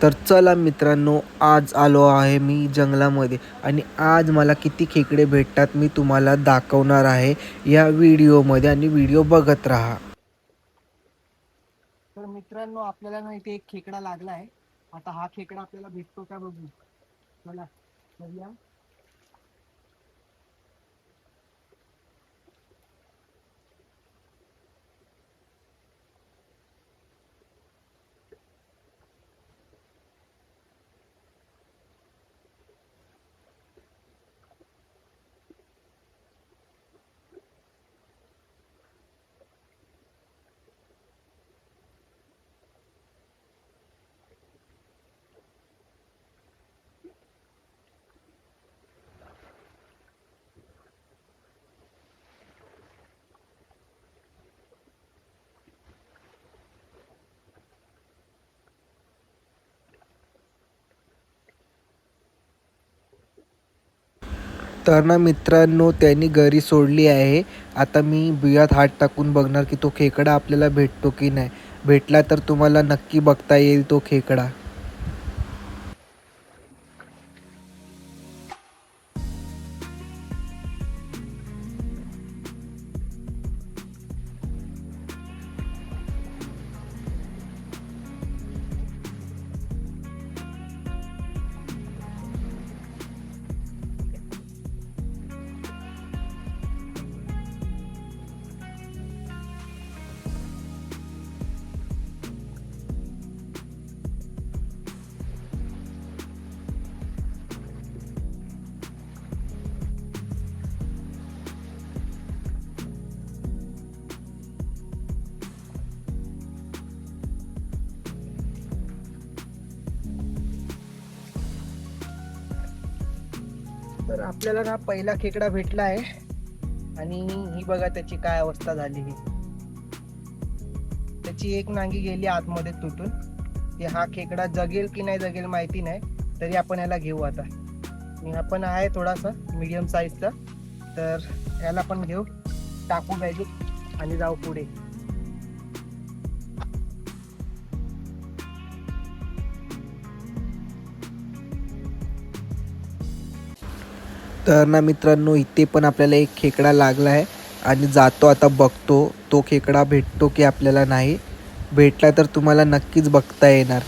तर चला मित्रांनो, आज आलो आहे मी जंगलामध्ये आणि आज मला किती खेकडे भेटतात मी तुम्हाला दाखवणार आहे या व्हिडिओमध्ये आणि व्हिडिओ बघत राहा. तर मित्रांनो, आपल्याला ना इथे एक खेकडा लागला आहे. आता हा खेकडा आपल्याला भेटतो का बघू. चला बघूया. तर ना मित्रांनो, त्यांनी घरी सोडली आहे. आता मी बियात हात टाकून बघणार की तो खेकडा आपल्याला भेटतो की नाही. भेटला तर तुम्हाला नक्की बघता येईल तो खेकडा. तर आपल्याला ना पहिला खेकडा भेटला आहे आणि ही बघा त्याची काय अवस्था झाली. ही त्याची एक नांगी गेली आतमध्ये तुटून. ते हा खेकडा जगेल की नाही जगेल माहिती नाही, तरी आपण याला घेऊ आता. आणि हा पण आहे थोडासा मीडियम साईजचा, तर याला पण घेऊ, टाकू बॅगेत आणि जाऊ पुढे. तर ना मित्रांनो, इथे पण आपल्याला एक खेकडा लागला आहे आणि जातो आता बघतो तो खेकडा भेटतो की आपल्याला नाही. भेटला तर तुम्हाला नक्कीच बघता येणार.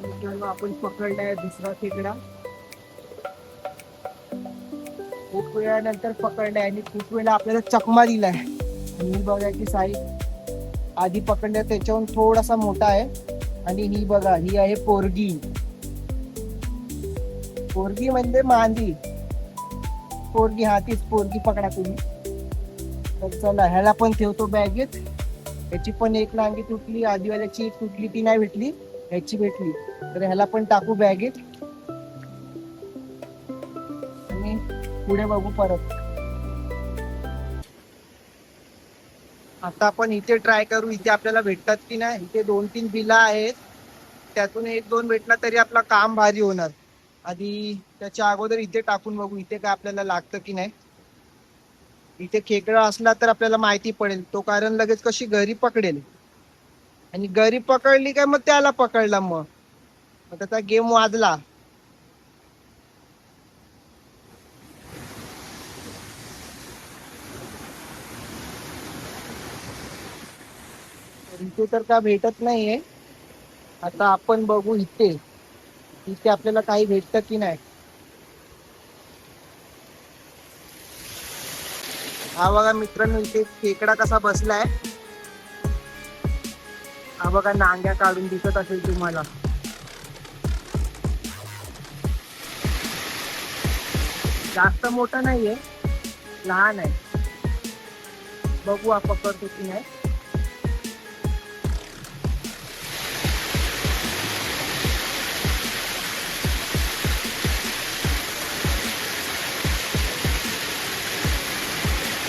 मित्रांनो, आपण पकडलाय दुसरा खेकडा. खूप वेळानंतर पकडलाय आणि खूप वेळा आपल्याला चकमा दिलाय. ही बघा की साईज आधी पकडल्या त्याच्याहून थोडासा मोठा आहे. आणि ही बघा, ही आहे पोरगी. पोरगी म्हणजे मांदी. पोरगी, हा तीच पोरगी पकडा तुम्ही. तर चला, ह्याला पण ठेवतो बॅगेत. याची पण एक नांगी तुटली, आधीवाल्याची एक तुटली, ती नाही भेटली, ह्याची भेटली. तर ह्याला पण टाकू बॅगेत आणि पुढे बघू परत. आता आपण इथे ट्राय करू, इथे आपल्याला भेटतात की नाही. इथे 2-3 बिला आहेत, त्यातून 1-2 भेटला तरी आपलं काम भारी होणार. आधी त्याच्या अगोदर इथे टाकून बघू, इथे काय आपल्याला लागतं की नाही. इथे खेकडा असला तर आपल्याला माहिती पडेल तो, कारण लगेच कशी घरी पकडेल. आणि गरी पकडली काय मग त्याला पकडला, मग त्याचा गेम वाजला. इथे तर का भेटत नाहीये. आता आपण बघू इथे, इथे आपल्याला काही भेटतं की नाही. हा बघा मित्रांनो, इथे खेकडा कसा बसलाय. हा बघा, नांग्या काढून दिसत असेल तुम्हाला. जास्त मोठा नाहीये, लहान आहे. बघू हा पकडतो की नाही.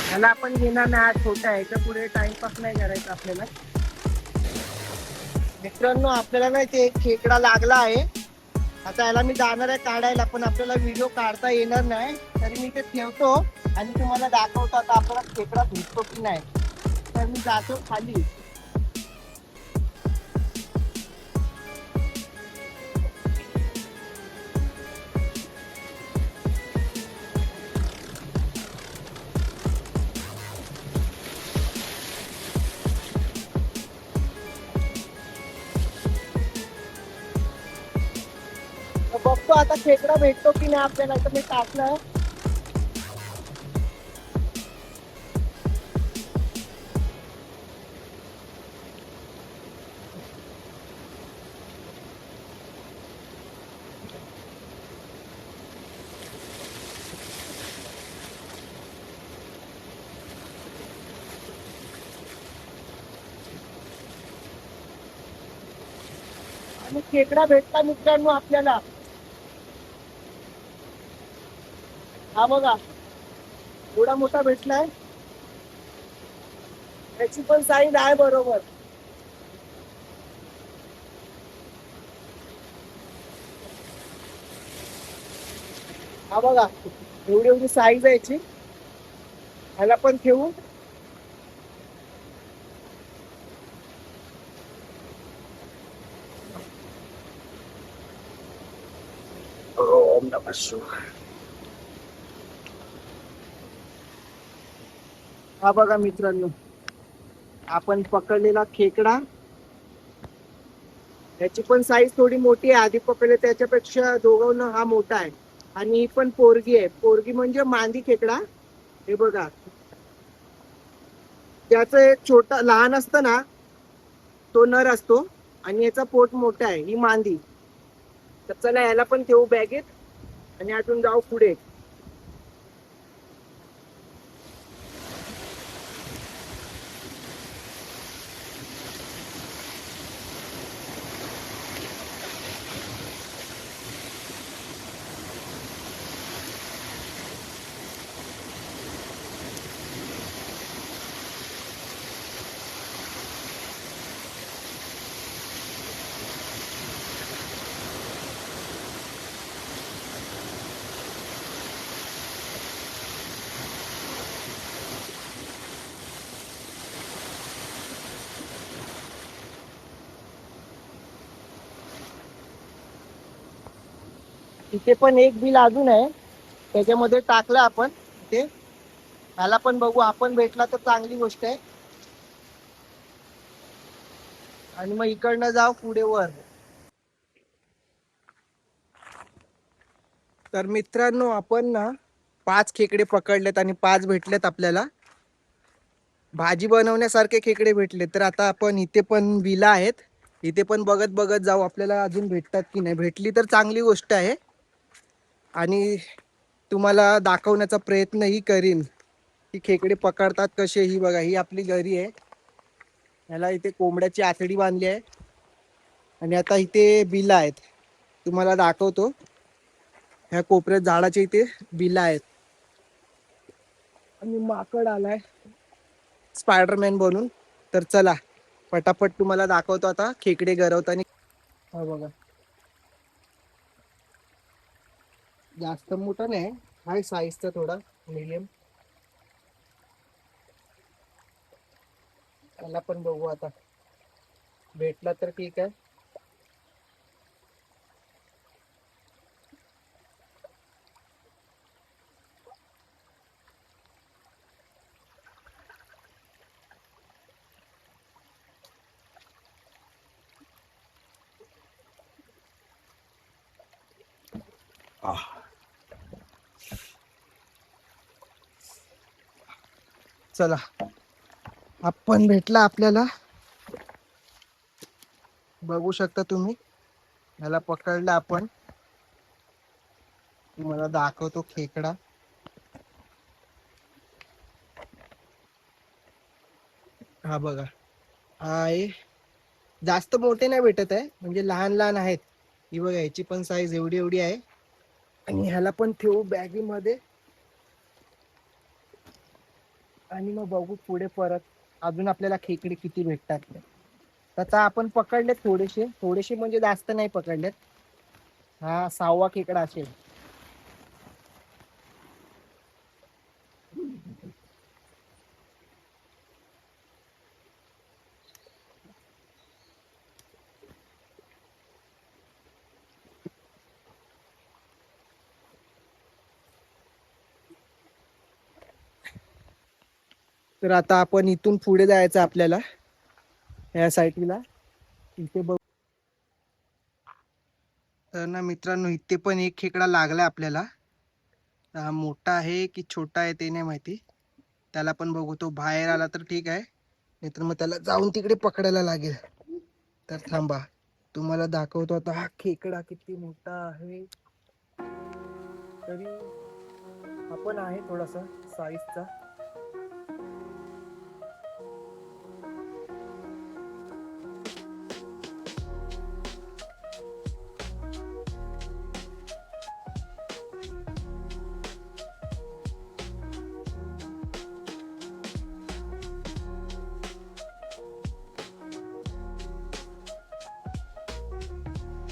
ह्याला आपण घेणार नाही, आज छोटा आहे. याच्या पुढे टाइमपास नाही करायचा आपल्याला. मित्रांनो, आपल्याला नाही ते खेकडा लागला आहे. आता याला मी जाणार आहे काढायला, पण आपल्याला व्हिडिओ काढता येणार नाही. तरी मी ते ठेवतो आणि तुम्हाला दाखवतो आता आपल्याला खेकडा भेटतो की नाही. तर मी जातो खाली. तर बघतो आता खेकडा भेटतो की नाही आपल्याला. तर मी टाकलं. आणि खेकडा भेटला मित्रांनो आपल्याला. हा बघा, एवढा मोठा भेटलाय. त्याची पण साईज आहे बरोबर. हा बघा, एवढी एवढी साईज आहे याची. ह्याला पण ठेवू. ओम नमः शिवाय. हा बघा मित्रांनो, आपण पकडलेला खेकडा. याची पण साईज थोडी मोठी आहे. आधी पकडले त्याच्यापेक्षा दोघांना हा मोठा आहे. आणि ही पण पोरगी आहे. पोरगी म्हणजे मांदी खेकडा. हे बघा, त्याचं एक छोटा लहान असतं ना, तो नर असतो आणि याचा पोट मोठा आहे, ही मांदी. तर चला याला पण ठेवू बॅगेत आणि अजून जाऊ पुढे. इथे पण एक बिल अजून आहे, त्याच्यामध्ये टाकलं आपण. ते ह्याला पण बघू, आपण भेटला तर चांगली गोष्ट आहे. आणि मग इकडनं जाऊ पुढे वर. तर मित्रांनो, आपण ना 5 खेकडे पकडलेत आणि 5 भेटलेत आपल्याला. भाजी बनवण्यासारखे खेकडे भेटले. तर आता आपण इथे पण बिला आहेत, इथे पण बघत बघत जाऊ आपल्याला अजून भेटतात की नाही. भेटली तर चांगली गोष्ट आहे आणि तुम्हाला दाखवण्याचा प्रयत्नही करीन की खेकडे पकडतात कसे. ही बघा, ही आपली घरी आहे. याला इथे कोंबड्याची आतडी बांधली आहे आणि आता इथे बिला आहेत, तुम्हाला दाखवतो. ह्या कोपऱ्यात झाडाच्या इथे बिला आहेत आणि माकड आलाय स्पायडरमॅन बनून. तर चला पटापट तुम्हाला दाखवतो आता खेकडे गरवताना. हा बघा, जास्त मोठा नाही हाय, साईजचा थोडा मीडियम. त्याला पण बघू आता. भेटला तर ठीक आहे. चला, आपण भेटला आपल्याला. बघू शकता तुम्ही, याला पकडलं आपण. तुम्हाला दाखवतो खेकडा. हा बघा, हा आहे. जास्त मोठे नाही भेटत आहे, म्हणजे लहान लहान आहेत. ही बघा, याची पण साईज एवढी एवढी आहे. आणि ह्याला पण ठेवू बॅगीमध्ये आणि मग बघू पुढे परत अजून आपल्याला खेकडे किती भेटतात ते. आता आपण पकडलेत थोडेसे थोडेसे, म्हणजे जास्त नाही पकडलेत. हा 6वा खेकडा असेल. तर आता आपण इथून पुढे जायचं आपल्याला, या साईडला. इथे बघ. तर ना मित्रांनो, इथे पण एक खेकडा लागला आपल्याला. हा मोठा आहे की छोटा आहे ते नाही माहिती. त्याला पण बघू, तो बाहेर आला तर ठीक आहे, नाहीतर मग त्याला जाऊन तिकडे पकडायला लागेल. तर थांबा, तुम्हाला दाखवतो आता हा खेकडा किती मोठा आहे. तरी हा पण आहे थोडासा साईजचा.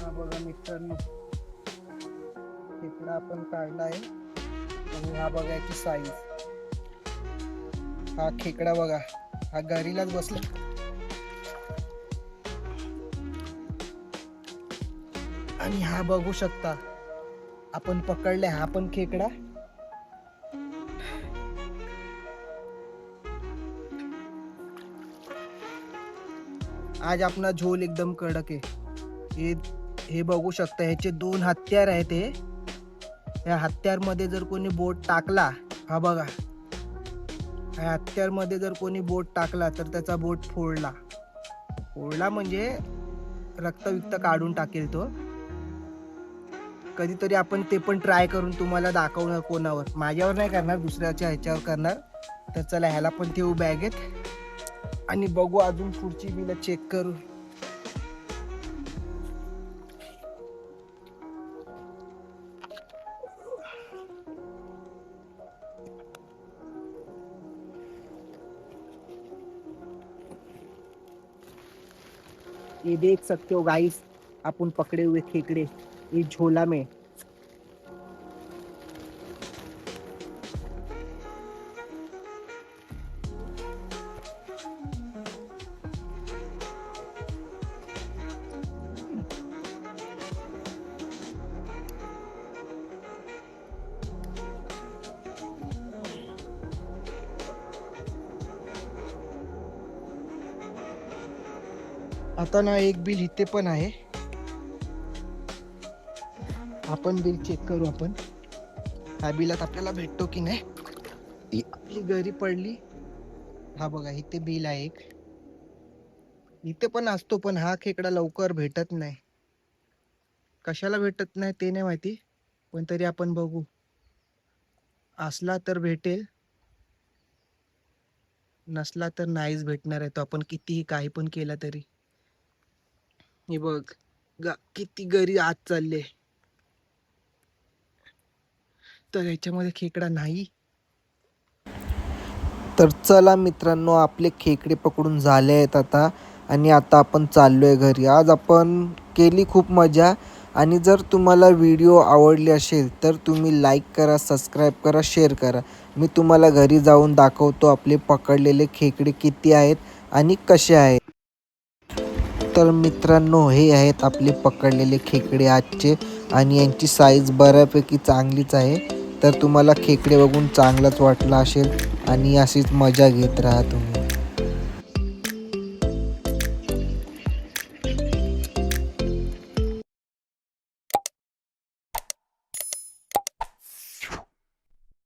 हा बघा मित्रांनो, खेकडा आपण काढला आहे. आणि हा बघा याची साईज. हा खेकडा बघा, हा गरीलाच बसला. आणि हा बघू शकता, आपण पकडले हा पण खेकडा. आज आपला झोल एकदम कडक आहे. हे बघू शकता, ह्याचे 2 हत्यार आहेत. या हत्यार मध्ये जर कोणी बोट टाकला, हा बघा, या हत्यार मध्ये जर कोणी बोट टाकला तर त्याचा बोट फोडला म्हणजे रक्त विक्त काढून टाकेल तो. कधीतरी आपण ते पण ट्राय करून तुम्हाला दाखवणार, कोणावर, माझ्यावर नाही करणार, दुसऱ्याच्या ह्याच्यावर करणार. तर चला, ह्याला पण ठेवू बॅगेत आणि बघू अजून पुढची बिलं चेक करू. ये देख सकते हो गाइस, अपन पकड़े हुए खेकड़े ये झोला में. आता ना एक बिल इथे पण आहे, आपण बिल चेक करू. आपण ह्या बिलात आपल्याला भेटतो की नाही. आपली गरी पडली. हा बघा, इथे बिल आहे एक. इथे पण असतो, पण हा खेकडा लवकर भेटत नाही. कशाला भेटत नाही ते नाही माहिती, पण तरी आपण बघू. असला तर भेटेल, नसला तर नाहीच भेटणार आहे तो, आपण कितीही काही पण केलं तरी. हे बघ, किती गरी आत चालले, तर याच्यामध्ये खेकडा नाही. तर चला मित्रांनो, आपले खेकडे पकडून झाले आहेत आता. आणि आता आपण चाललोय घरी. आज आपण केली खूप मजा. आणि जर तुम्हाला व्हिडिओ आवडली असेल तर तुम्ही लाईक करा, सबस्क्राईब करा, शेअर करा. मी तुम्हाला घरी जाऊन दाखवतो आपले पकडलेले खेकडे किती आहेत आणि कसे आहेत. तर मित्रांनो, हे आहेत आपले पकडलेले खेकडे आजचे आणि यांची साईज बऱ्यापैकी चांगलीच आहे. तर तुम्हाला खेकडे बघून चांगलंच वाटलं असेल आणि अशीच मजा घेत राहा तुम्ही.